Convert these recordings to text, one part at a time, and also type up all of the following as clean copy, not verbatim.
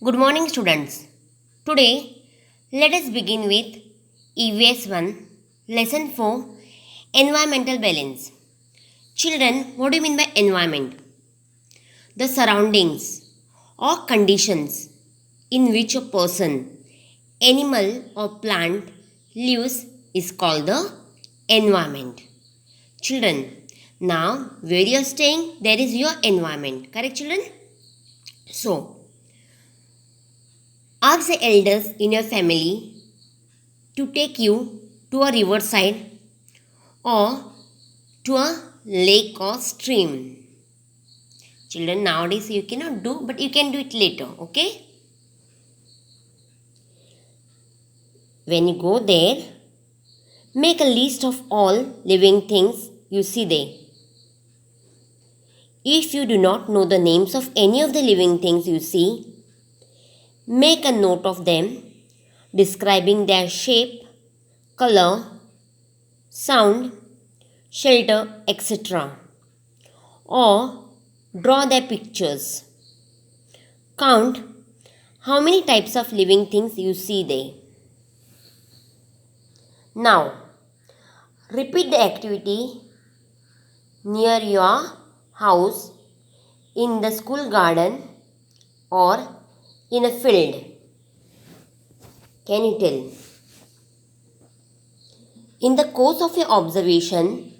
Good morning, students. Today, let us begin with EVS 1, Lesson 4, Environmental Balance. Children, what do you mean by environment? The surroundings or conditions in which a person, animal, or plant lives is called the environment. Children, now where you are staying, there is your environment. Correct, children? So, ask the elders in your family to take you to a riverside or to a lake or stream. Children, nowadays you cannot do, but you can do it later, okay? When you go there, make a list of all living things you see there. If you do not know the names of any of the living things you see, make a note of them, describing their shape, color, sound, shelter, etc. Or draw their pictures. Count how many types of living things you see there. Now, repeat the activity near your house, in the school garden, or in a field. Can you tell? In the course of your observation,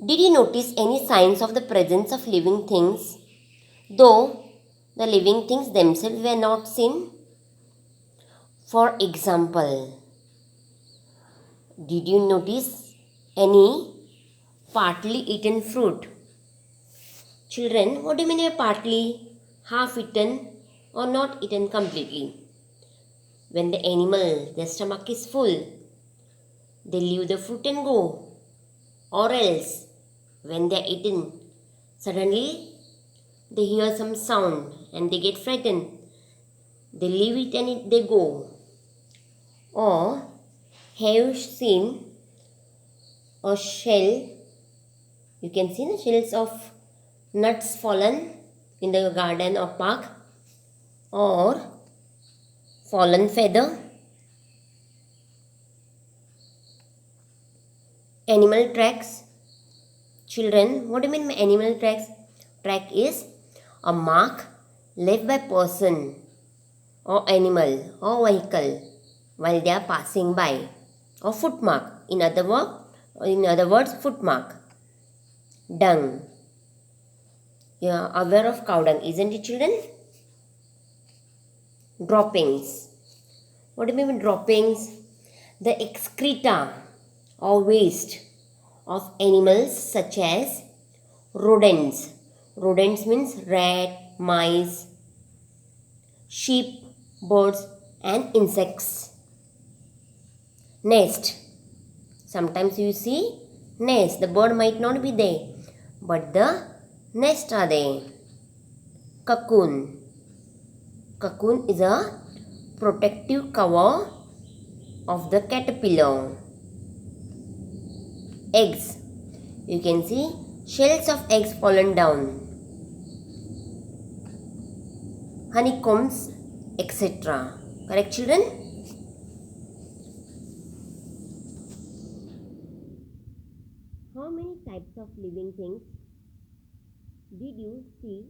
did you notice any signs of the presence of living things, though the living things themselves were not seen? For example, did you notice any partly eaten fruit? Children, what do you mean by partly, half eaten, or not eaten completely? When the animal, their stomach is full, they leave the fruit and go. Or else, when they are eaten, suddenly they hear some sound and they get frightened. They leave it and they go. Or have you seen a shell? You can see the shells of nuts fallen in the garden or park, or fallen feather. Animal tracks. Children, what do you mean by animal tracks? Track is a mark left by person or animal or vehicle while they are passing by, or footmark. In other words, footmark. Dung. You are aware of cow dung, isn't it, children? Droppings. What do you mean by droppings? The excreta or waste of animals such as rodents. Rodents means rat, mice, sheep, birds, and insects. Nest. Sometimes you see nest. The bird might not be there, but the nest are there. Cocoon. Cocoon is a protective cover of the caterpillar. Eggs. You can see shells of eggs fallen down. Honeycombs, etc. Correct, children? How many types of living things did you see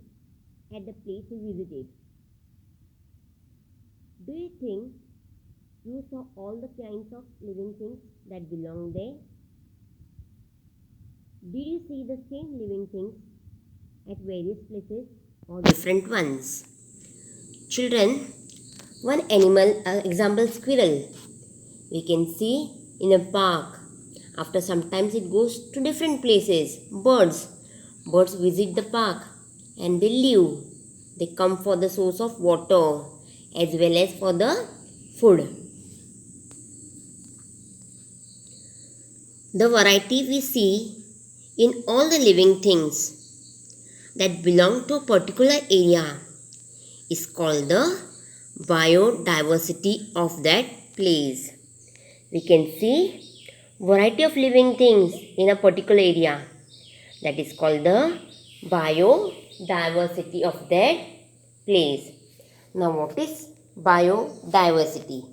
at the place you visited? Do you think you saw all the kinds of living things that belong there? Did you see the same living things at various places or different ones? Children, one animal, example squirrel, we can see in a park. After some time it goes to different places. Birds visit the park and they live. They come for the source of water as well as for the food. The variety we see in all the living things that belong to a particular area is called the biodiversity of that place. We can see variety of living things in a particular area. That is called the biodiversity of that place. Now what is biodiversity?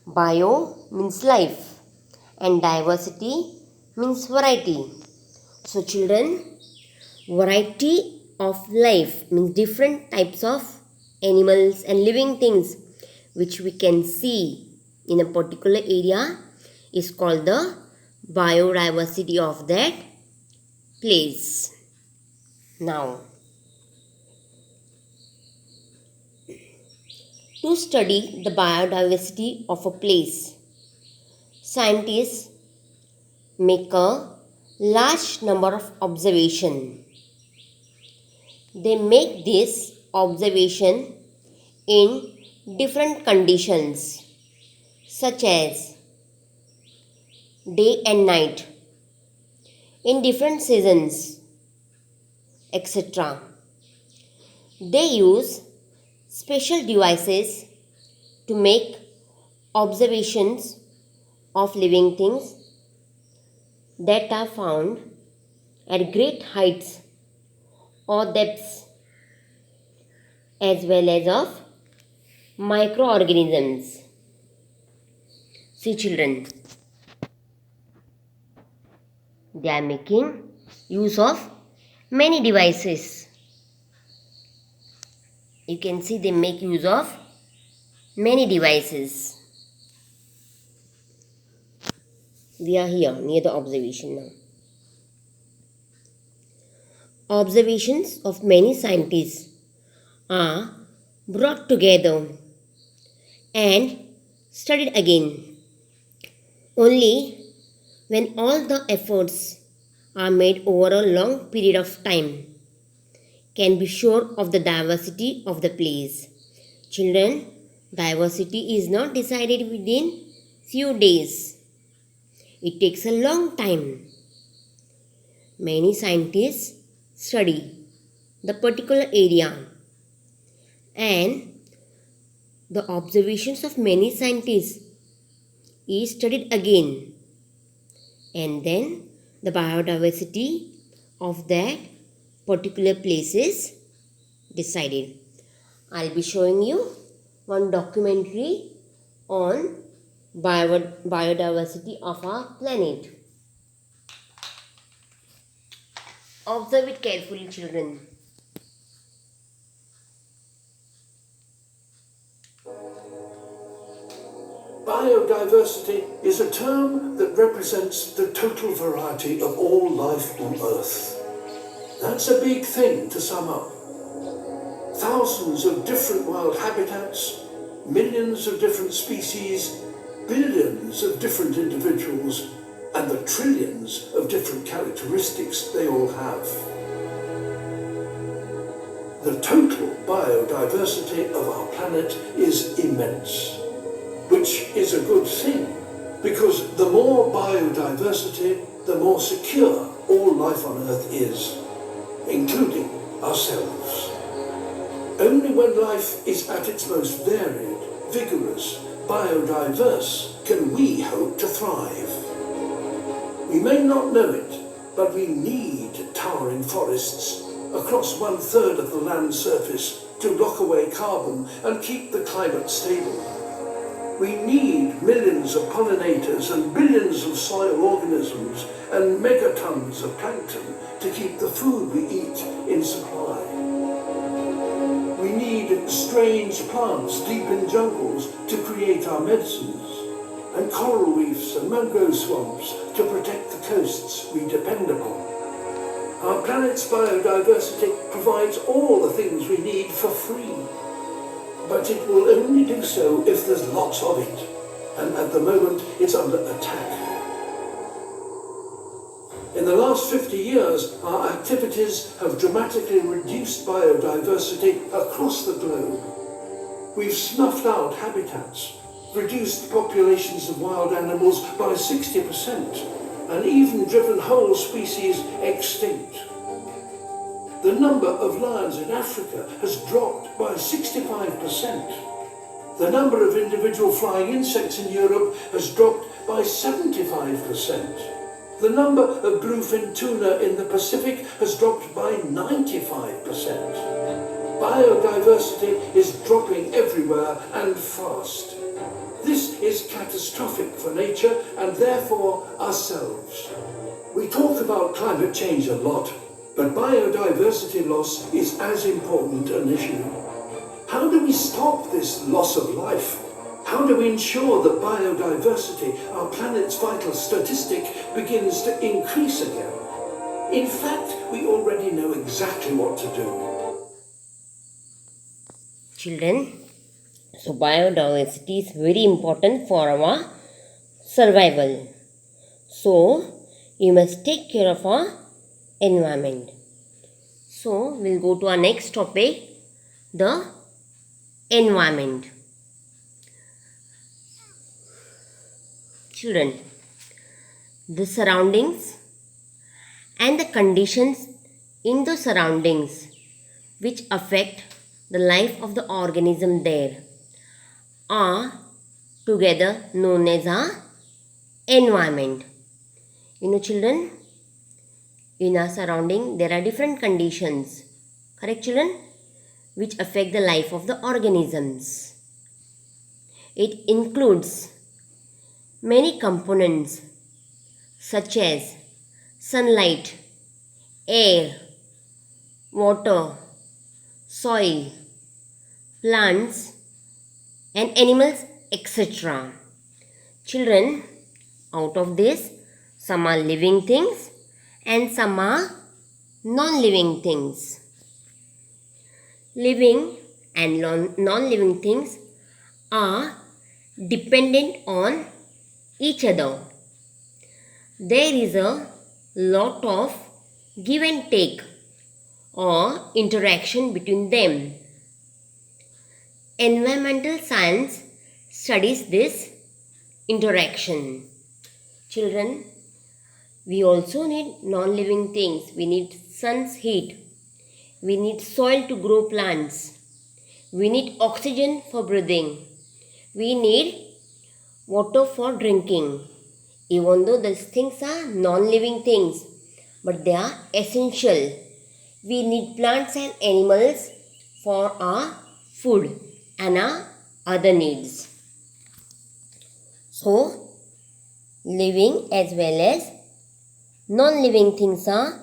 Bio means life and diversity means variety. So children, variety of life means different types of animals and living things which we can see in a particular area is called the biodiversity of that place. Now, to study the biodiversity of a place, scientists make a large number of observations. They make this observation in different conditions such as day and night, in different seasons, etc. They use special devices to make observations of living things that are found at great heights or depths, as well as of microorganisms. See children, they are making use of many devices. You can see they make use of many devices. We are here near the observation now. Observations of many scientists are brought together and studied again. Only when all the efforts are made over a long period of time can be sure of the diversity of the place. Children, diversity is not decided within few days. It takes a long time. Many scientists study the particular area, and the observations of many scientists is studied again, and then the biodiversity of that particular place is decided. I'll be showing you one documentary on biodiversity of our planet. Observe it carefully, children. Biodiversity is a term that represents the total variety of all life on Earth. That's a big thing to sum up. Thousands of different wild habitats, millions of different species, billions of different individuals, and the trillions of different characteristics they all have. The total biodiversity of our planet is immense, which is a good thing, because the more biodiversity, the more secure all life on Earth is, including ourselves. Only when life is at its most varied, vigorous, biodiverse, can we hope to thrive. We may not know it, but we need towering forests across 1/3 of the land surface to lock away carbon and keep the climate stable. We need millions of pollinators and billions of soil organisms and megatons of plankton to keep the food we eat in supply. We need strange plants deep in jungles to create our medicines, and coral reefs and mangrove swamps to protect the coasts we depend upon. Our planet's biodiversity provides all the things we need for free, but it will only do so if there's lots of it, and at the moment it's under attack. In the last 50 years, our activities have dramatically reduced biodiversity across the globe. We've snuffed out habitats, reduced populations of wild animals by 60%, and even driven whole species extinct. The number of lions in Africa has dropped by 65%. The number of individual flying insects in Europe has dropped by 75%. The number of bluefin tuna in the Pacific has dropped by 95%. biodiversity is dropping everywhere and fast. This is catastrophic for nature and therefore ourselves. We talk about climate change a lot, but biodiversity loss is as important an issue. How do we stop this loss of life? How do we ensure that biodiversity, our planet's vital statistic, begins to increase again? In fact, we already know exactly what to do. Children, so biodiversity is very important for our survival. So, you must take care of our environment. So, we'll go to our next topic, the environment. Children, the surroundings and the conditions in the surroundings which affect the life of the organism there are together known as our environment. You know, children, in our surrounding there are different conditions, correct children, which affect the life of the organisms. It includes many components such as sunlight, air, water, soil, plants and animals, etc. Children, out of this, some are living things and some are non-living things. Living and non-living things are dependent on each other. There is a lot of give and take or interaction between them. Environmental science studies this interaction. Children, we also need non-living things. We need sun's heat. We need soil to grow plants. We need oxygen for breathing. We need water for drinking. Even though these things are non-living things, but they are essential. We need plants and animals for our food and our other needs. So, living as well as non-living things are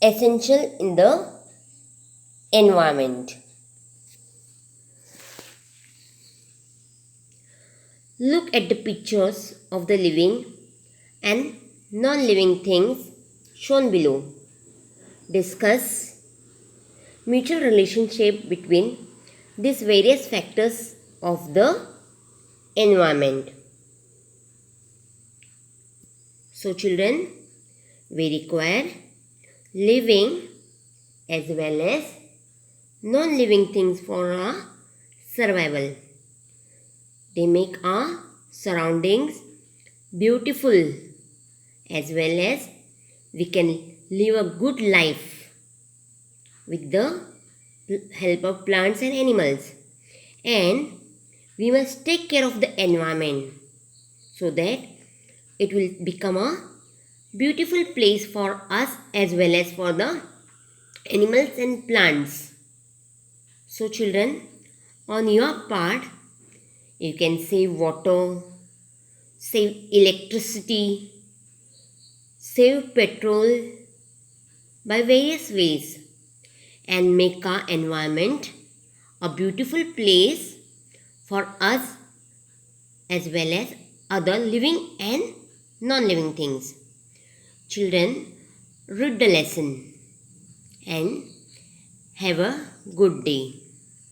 essential in the environment. Look at the pictures of the living and non-living things shown below. Discuss mutual relationship between these various factors of the environment. So children, we require living as well as non-living things for our survival. They make our surroundings beautiful as well as we can live a good life with the help of plants and animals. And we must take care of the environment so that it will become a beautiful place for us as well as for the animals and plants. So children, on your part, you can save water, save electricity, save petrol by various ways and make our environment a beautiful place for us as well as other living and non-living things. Children, read the lesson and have a good day.